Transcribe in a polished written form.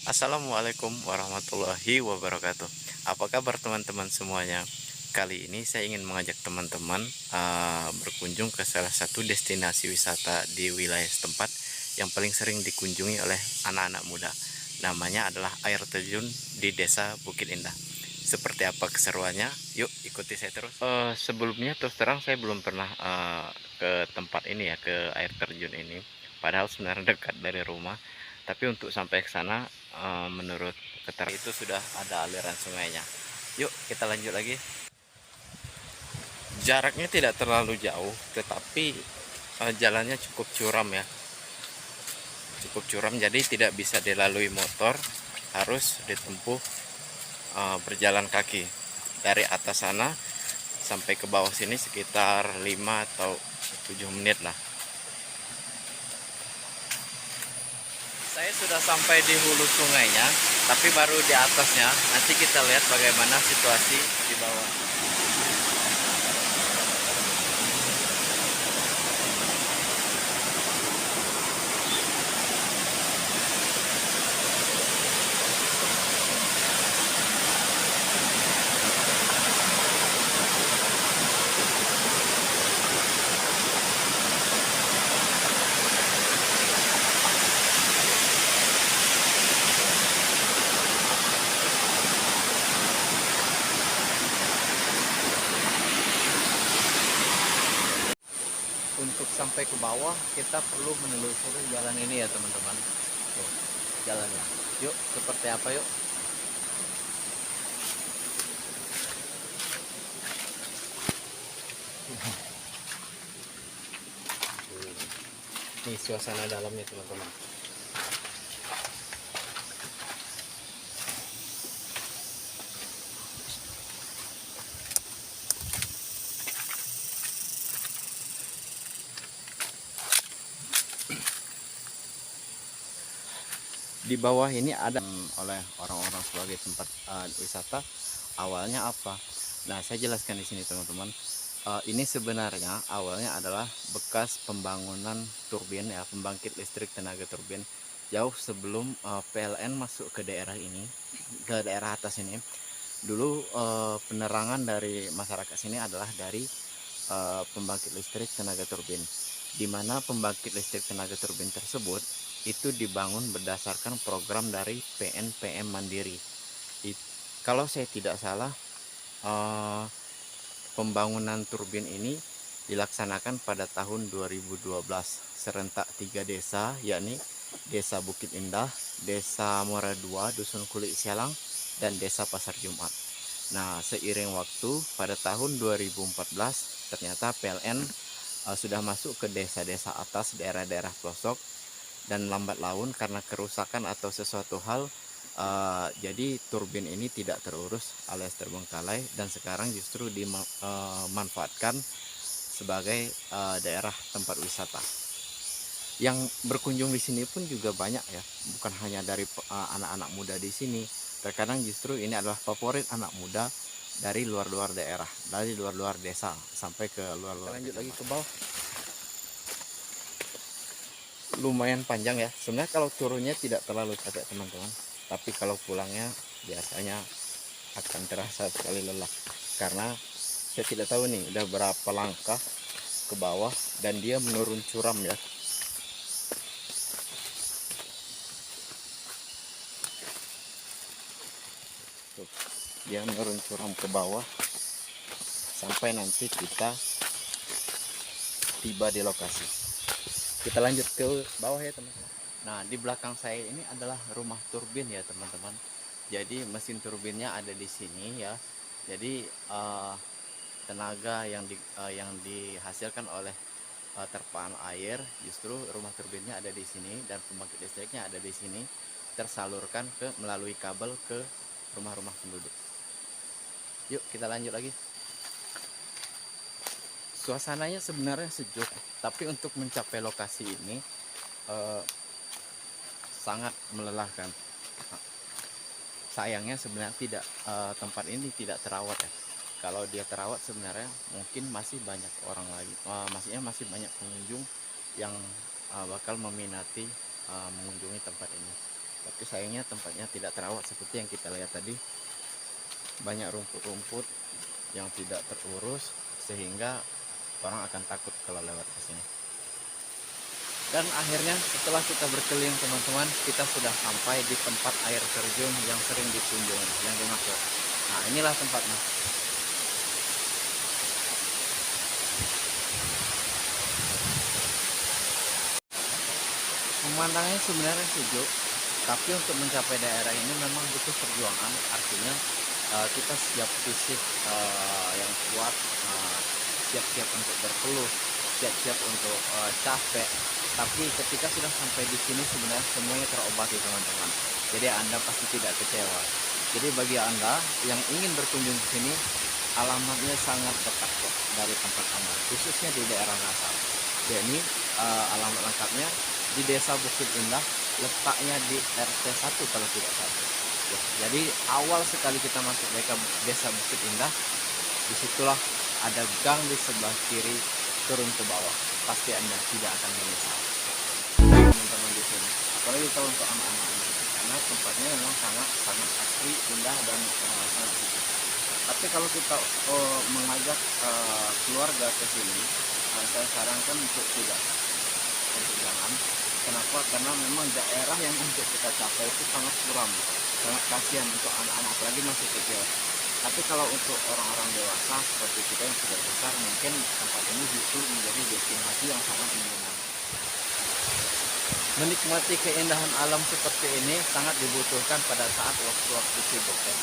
Assalamualaikum warahmatullahi wabarakatuh. Apa kabar teman-teman semuanya? Kali ini saya ingin mengajak teman-teman berkunjung ke salah satu destinasi wisata di wilayah setempat yang paling sering dikunjungi oleh anak-anak muda. Namanya adalah air terjun di Desa Bukit Indah. Seperti apa keseruannya? Yuk ikuti saya terus. Sebelumnya terus terang saya belum pernah ke tempat ini ya, ke air terjun ini. Padahal sebenarnya dekat dari rumah. Tapi untuk sampai ke sana, menurut keterangan itu sudah ada aliran sungainya. Yuk kita lanjut lagi. Jaraknya tidak terlalu jauh, tetapi jalannya cukup curam ya. Cukup curam, jadi tidak bisa dilalui motor, harus ditempuh berjalan kaki. Dari atas sana sampai ke bawah sini sekitar 5 atau 7 menit lah. Saya sudah sampai di hulu sungainya, tapi baru di atasnya. Nanti kita lihat bagaimana situasi di bawah. Untuk sampai ke bawah kita perlu menelusuri jalan ini ya teman-teman. Tuh, jalannya. Yuk, seperti apa yuk? Nih suasana dalamnya teman-teman. Di bawah ini ada oleh orang-orang sebagai tempat wisata. Awalnya apa? Nah, saya jelaskan di sini teman-teman. Ini sebenarnya awalnya adalah bekas pembangunan turbin ya, pembangkit listrik tenaga turbin. Jauh sebelum PLN masuk ke daerah ini, ke daerah atas ini. Dulu penerangan dari masyarakat sini adalah dari pembangkit listrik tenaga turbin, di mana pembangkit listrik tenaga turbin tersebut itu dibangun berdasarkan program dari PNPM Mandiri. Kalau saya tidak salah, eh, pembangunan turbin ini dilaksanakan pada tahun 2012 serentak 3 desa, yakni Desa Bukit Indah, Desa Muara II, Dusun Kulit Sialang, dan Desa Pasar Jumat. Nah, seiring waktu pada tahun 2014 ternyata PLN sudah masuk ke desa-desa atas, daerah-daerah pelosok, dan lambat laun karena kerusakan atau sesuatu hal, jadi turbin ini tidak terurus alias terbengkalai, dan sekarang justru dimanfaatkan sebagai daerah tempat wisata. Yang berkunjung di sini pun juga banyak ya, bukan hanya dari anak-anak muda di sini. Terkadang justru ini adalah favorit anak muda dari luar-luar daerah, dari luar-luar desa sampai ke luar-luar. Lanjut lagi ke bawah. Lumayan panjang ya. Sebenarnya kalau turunnya tidak terlalu capek teman-teman, tapi kalau pulangnya biasanya akan terasa sekali lelah, karena saya tidak tahu nih udah berapa langkah ke bawah dan dia menurun curam ya. Tuh, dia menurun curam ke bawah sampai nanti kita tiba di lokasi. Kita lanjut ke bawah ya teman-teman. Nah, di belakang saya ini adalah rumah turbin ya teman-teman. Jadi mesin turbinnya ada di sini ya. Jadi tenaga yang dihasilkan oleh terpaan air, justru rumah turbinnya ada di sini dan pembangkit listriknya ada di sini, tersalurkan ke melalui kabel ke rumah-rumah penduduk. Yuk kita lanjut lagi. Suasananya sebenarnya sejuk, tapi untuk mencapai lokasi ini sangat melelahkan. Sayangnya sebenarnya tidak, tempat ini tidak terawat ya. Kalau dia terawat sebenarnya mungkin masih banyak orang lagi, maksudnya masih banyak pengunjung yang bakal meminati mengunjungi tempat ini. Tapi sayangnya tempatnya tidak terawat seperti yang kita lihat tadi. Banyak rumput-rumput yang tidak terurus sehingga orang akan takut kalau lewat ke sini. Dan akhirnya setelah kita berkeliling teman-teman, kita sudah sampai di tempat air terjun yang sering dikunjungi, yang dimaksud. Nah, inilah tempatnya. Pemandangannya sebenarnya sejuk, tapi untuk mencapai daerah ini memang butuh perjuangan. Artinya kita siap fisik yang kuat, siap-siap untuk berpeluh, siap-siap untuk capek. Tapi ketika sudah sampai di sini sebenarnya semuanya terobati teman-teman. Jadi Anda pasti tidak kecewa. Jadi bagi Anda yang ingin berkunjung ke sini, alamatnya sangat dekat kok dari tempat Anda, khususnya di daerah Nasar. Jadi alamat lengkapnya di Desa Bukit Indah, letaknya di RT 1 kalau tidak salah. Ya, jadi awal sekali kita masuk Desa Bukit Indah, disitulah ada gang di sebelah kiri, turun ke bawah. Pasti Anda tidak akan menyesal teman-teman di sini. Apalagi kalau untuk anak-anak ini, karena tempatnya memang sangat sangat asri, indah dan sangat sejuk. Tapi kalau kita mengajak keluarga ke sini, saya sarankan untuk tidak, untuk jangan. Kenapa? Karena memang daerah yang untuk kita capai itu sangat suram, sangat kasihan untuk anak-anak, apalagi masih kecil. Tapi kalau untuk orang-orang dewasa seperti kita yang sudah besar, mungkin tempat ini justru menjadi destinasi yang sangat menyenangkan. Menikmati keindahan alam seperti ini sangat dibutuhkan pada saat waktu-waktu sibuk ya.